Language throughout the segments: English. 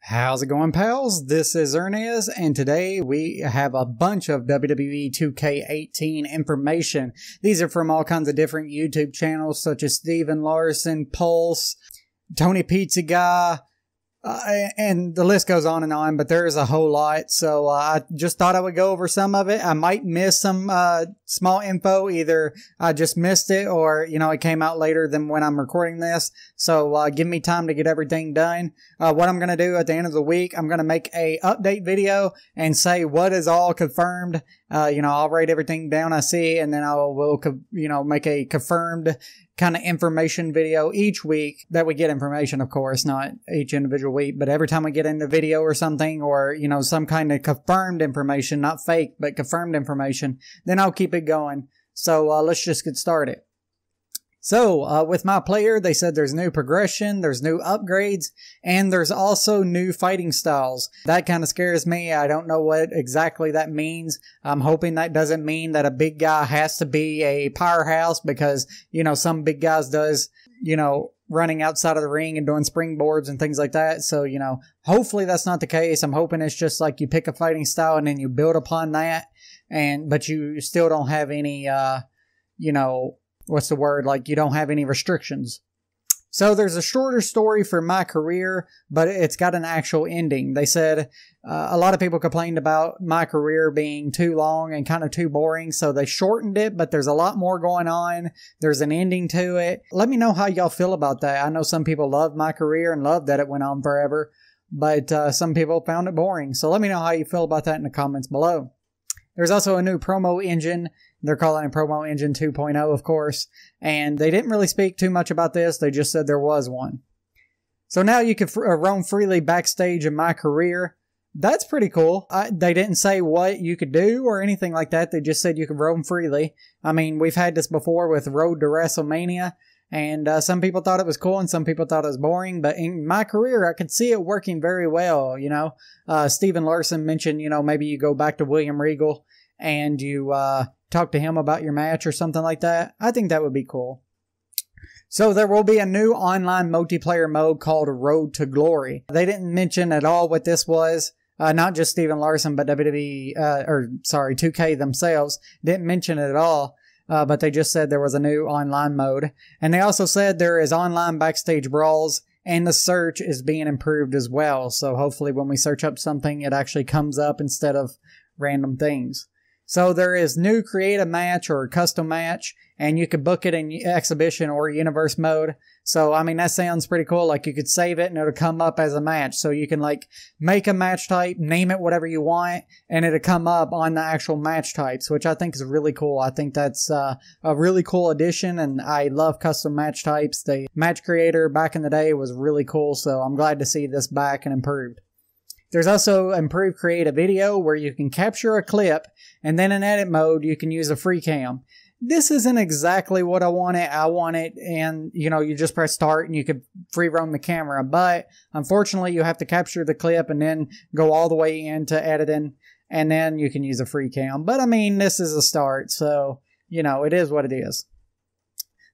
How's it going, pals? This is Ernest, and today we have a bunch of WWE 2K18 information. These are from all kinds of different YouTube channels, such as Steven Larson, Pulse, Tony Pizza Guy, and the list goes on, but there is a whole lot. So I just thought I would go over some of it. I might miss some small info. Either I just missed it or, it came out later than when I'm recording this. So give me time to get everything done. What I'm going to do at the end of the week, I'm going to make a update video and say what is all confirmed. I'll write everything down I see, and then I will, make a confirmed kind of information video each week that we get information, of course, not each individual week, but every time we get into video or something, or, some kind of confirmed information, not fake, but confirmed information, then I'll keep it going. So let's just get started. So, with my player, they said there's new progression, there's new upgrades, and there's also new fighting styles. That kind of scares me. I don't know what exactly that means. I'm hoping that doesn't mean that a big guy has to be a powerhouse because, some big guys does, running outside of the ring and doing springboards and things like that. So, hopefully that's not the case. I'm hoping it's just like you pick a fighting style and then you build upon that, but you still don't have any, what's the word? Like, you don't have any restrictions. So there's a shorter story for my career, but it's got an actual ending. They said a lot of people complained about my career being too long and kind of too boring, so they shortened it, but there's a lot more going on. There's an ending to it. Let me know how y'all feel about that. I know some people love my career and love that it went on forever, but some people found it boring. So let me know how you feel about that in the comments below. There's also a new promo engine. They're calling it Promo Engine 2.0, of course. And they didn't really speak too much about this. They just said there was one. So now you can roam freely backstage in my career. That's pretty cool. They didn't say what you could do or anything like that. They just said you could roam freely. I mean, we've had this before with Road to WrestleMania. And some people thought it was cool and some people thought it was boring. But in my career, I could see it working very well, Steven Larson mentioned, maybe you go back to William Regal and you talk to him about your match or something like that. I think that would be cool. So there will be a new online multiplayer mode called Road to Glory. They didn't mention at all what this was. Not just Steven Larson, but 2K themselves didn't mention it at all. But they just said there was a new online mode. And they also said there is online backstage brawls, and the search is being improved as well. So hopefully when we search up something, it actually comes up instead of random things. So there is new create a match or a custom match, and you could book it in exhibition or universe mode. So, I mean, that sounds pretty cool. Like, you could save it and it'll come up as a match. So you can, make a match type, name it whatever you want, and it'll come up on the actual match types, which I think is really cool. I think that's a really cool addition, and I love custom match types. The match creator back in the day was really cool, so I'm glad to see this back and improved. There's also improved create a video where you can capture a clip, and then in edit mode, you can use a free cam. This isn't exactly what I wanted. I want it, and you just press start and you can free roam the camera. But unfortunately, you have to capture the clip and then go all the way into editing, and then you can use a free cam. But I mean, this is a start, so it is what it is.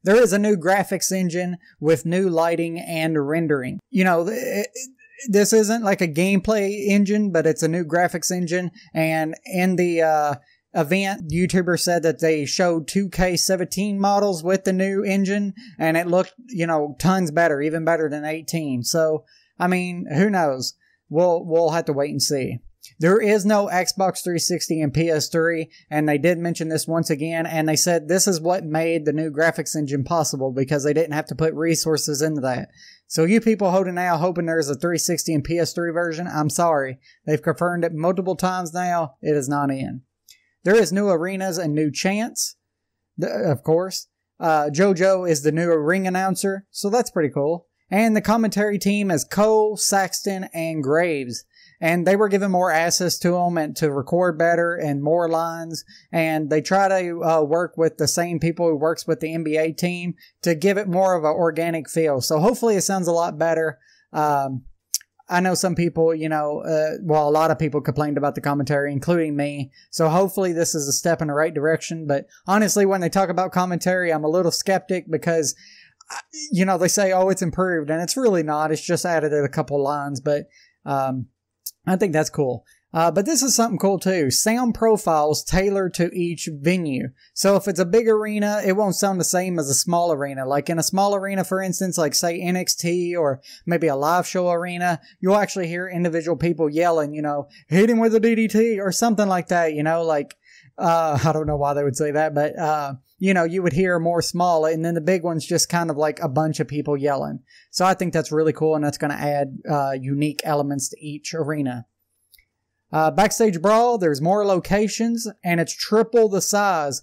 There is a new graphics engine with new lighting and rendering. This isn't like a gameplay engine, but it's a new graphics engine. And in the event, YouTubers said that they showed 2K17 models with the new engine, and it looked, tons better, even better than 18. So, I mean, who knows? We'll have to wait and see. There is no Xbox 360 and PS3, and they did mention this once again, and they said this is what made the new graphics engine possible because they didn't have to put resources into that. So you people holding out hoping there's a 360 and PS3 version, I'm sorry. They've confirmed it multiple times now. It is not in. There is new arenas and new chants, of course. JoJo is the new ring announcer, so that's pretty cool. And the commentary team is Cole, Saxton, and Graves. And they were given more access to them and to record better and more lines. And they try to work with the same people who works with the NBA team to give it more of an organic feel. So hopefully it sounds a lot better. I know some people, a lot of people complained about the commentary, including me. So hopefully this is a step in the right direction. But honestly, when they talk about commentary, I'm a little skeptic because, they say, oh, it's improved. And it's really not. It's just added a couple lines. But I think that's cool. But this is something cool too. Sound profiles tailored to each venue. So if it's a big arena, it won't sound the same as a small arena. Like in a small arena, for instance, like say NXT or maybe a live show arena, you'll actually hear individual people yelling, you know, hit him with a DDT or something like that, you know, like, I don't know why they would say that, but, you know, you would hear more small, and then the big one's just kind of like a bunch of people yelling. So I think that's really cool, and that's going to add, unique elements to each arena. Backstage Brawl, there's more locations, and it's triple the size.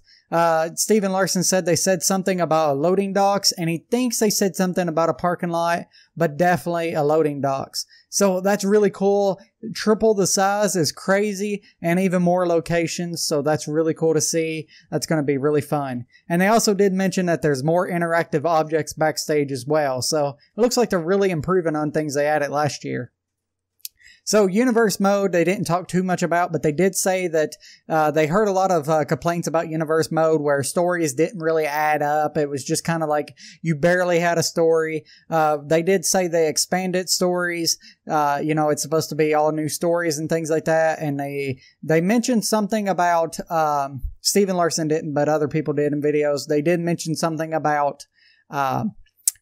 Steven Larson said they said something about loading docks, and he thinks they said something about a parking lot, but definitely a loading docks. So that's really cool. Triple the size is crazy, and even more locations, so that's really cool to see. That's going to be really fun. And they also did mention that there's more interactive objects backstage as well, so it looks like they're really improving on things they added last year. So Universe Mode, they didn't talk too much about, but they did say that they heard a lot of complaints about Universe Mode where stories didn't really add up. It was just kind of like you barely had a story. They did say they expanded stories. You know, it's supposed to be all new stories and things like that. And they mentioned something about, Steven Larson didn't, but other people did in videos. They did mention something about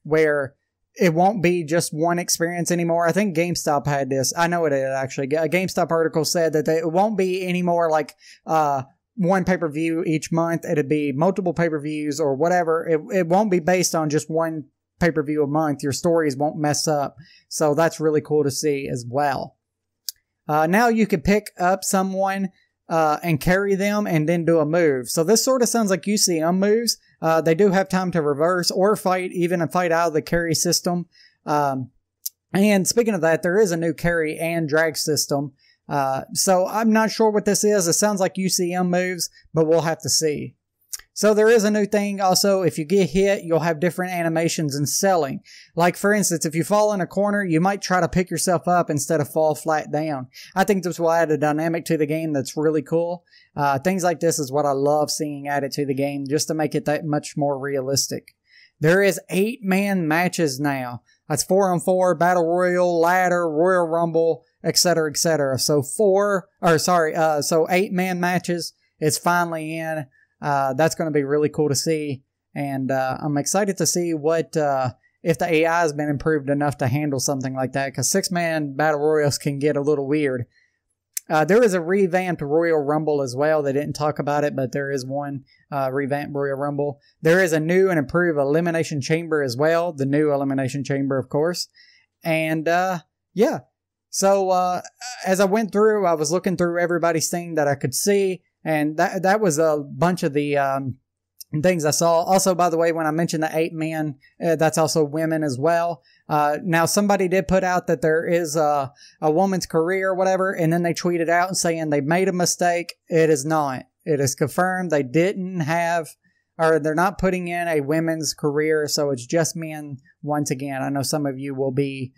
where it won't be just one experience anymore. I think GameStop had this. I know it did, actually. A GameStop article said that it won't be any more like one pay-per-view each month. It'd be multiple pay-per-views or whatever. It won't be based on just one pay-per-view a month. Your stories won't mess up. So that's really cool to see as well. Now you could pick up someone and carry them and then do a move. So this sort of sounds like UCM moves. They do have time to reverse or fight, even a fight out of the carry system. And speaking of that, there is a new carry and drag system. So I'm not sure what this is. It sounds like UCM moves, but we'll have to see. So there is a new thing also. If you get hit, you'll have different animations and selling. Like for instance, if you fall in a corner, you might try to pick yourself up instead of fall flat down. I think this will add a dynamic to the game that's really cool. Things like this is what I love seeing added to the game, just to make it that much more realistic. There is 8-man matches now. That's 4-on-4, Battle Royal, Ladder, Royal Rumble, etc., etc. So 8-man matches is finally in. That's going to be really cool to see. And I'm excited to see what if the AI has been improved enough to handle something like that, because 6-man Battle Royals can get a little weird. There is a revamped Royal Rumble as well. They didn't talk about it, but there is one revamped Royal Rumble. There is a new and improved Elimination Chamber as well. The new Elimination Chamber, of course. And yeah. So as I went through, I was looking through everybody's thing that I could see. And that was a bunch of the things I saw. Also, by the way, when I mentioned the 8-man, that's also women as well. Now, somebody did put out that there is a woman's career or whatever, and then they tweeted out and saying they made a mistake. It is not. It is confirmed they didn't have, or they're not putting in a women's career, so it's just men once again. I know some of you will be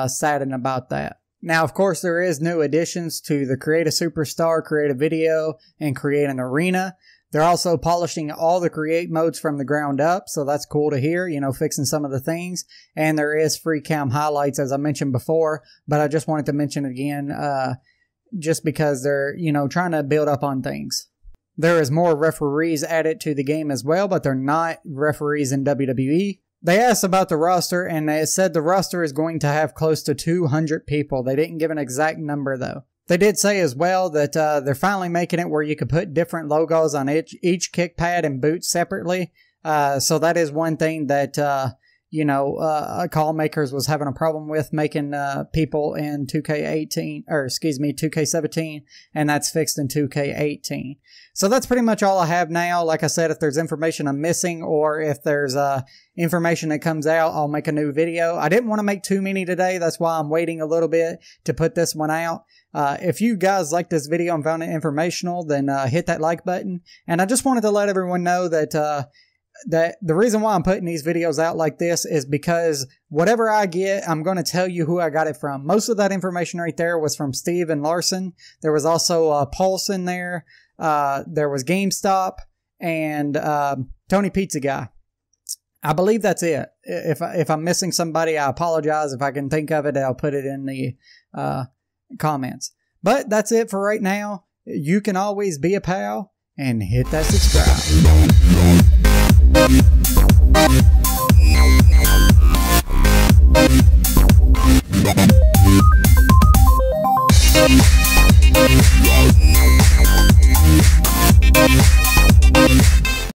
saddened about that. Now, of course, there is new additions to the Create a Superstar, Create a Video, and Create an Arena. They're also polishing all the create modes from the ground up, so that's cool to hear, you know, fixing some of the things. And there is free cam highlights, as I mentioned before, but I just wanted to mention it again, just because they're, you know, trying to build up on things. There is more referees added to the game as well, but they're not referees in WWE. They asked about the roster, and they said the roster is going to have close to 200 people. They didn't give an exact number, though. They did say as well that they're finally making it where you could put different logos on each kick pad and boot separately. So that is one thing that, you know, Call Makers was having a problem with, making people in 2K18, or excuse me, 2K17, and that's fixed in 2K18. So that's pretty much all I have now. Like I said, if there's information I'm missing, or if there's information that comes out, I'll make a new video. I didn't want to make too many today. That's why I'm waiting a little bit to put this one out. If you guys liked this video and found it informational, then hit that like button. And I just wanted to let everyone know that that the reason why I'm putting these videos out like this is because whatever I get, I'm going to tell you who I got it from. Most of that information right there was from Steven Larson. There was also Pulse in there. There was GameStop and Tony Pizza Guy. I believe that's it. If I'm missing somebody, I apologize. If I can think of it, I'll put it in the comments. But that's it for right now. You can always be a pal and hit that subscribe.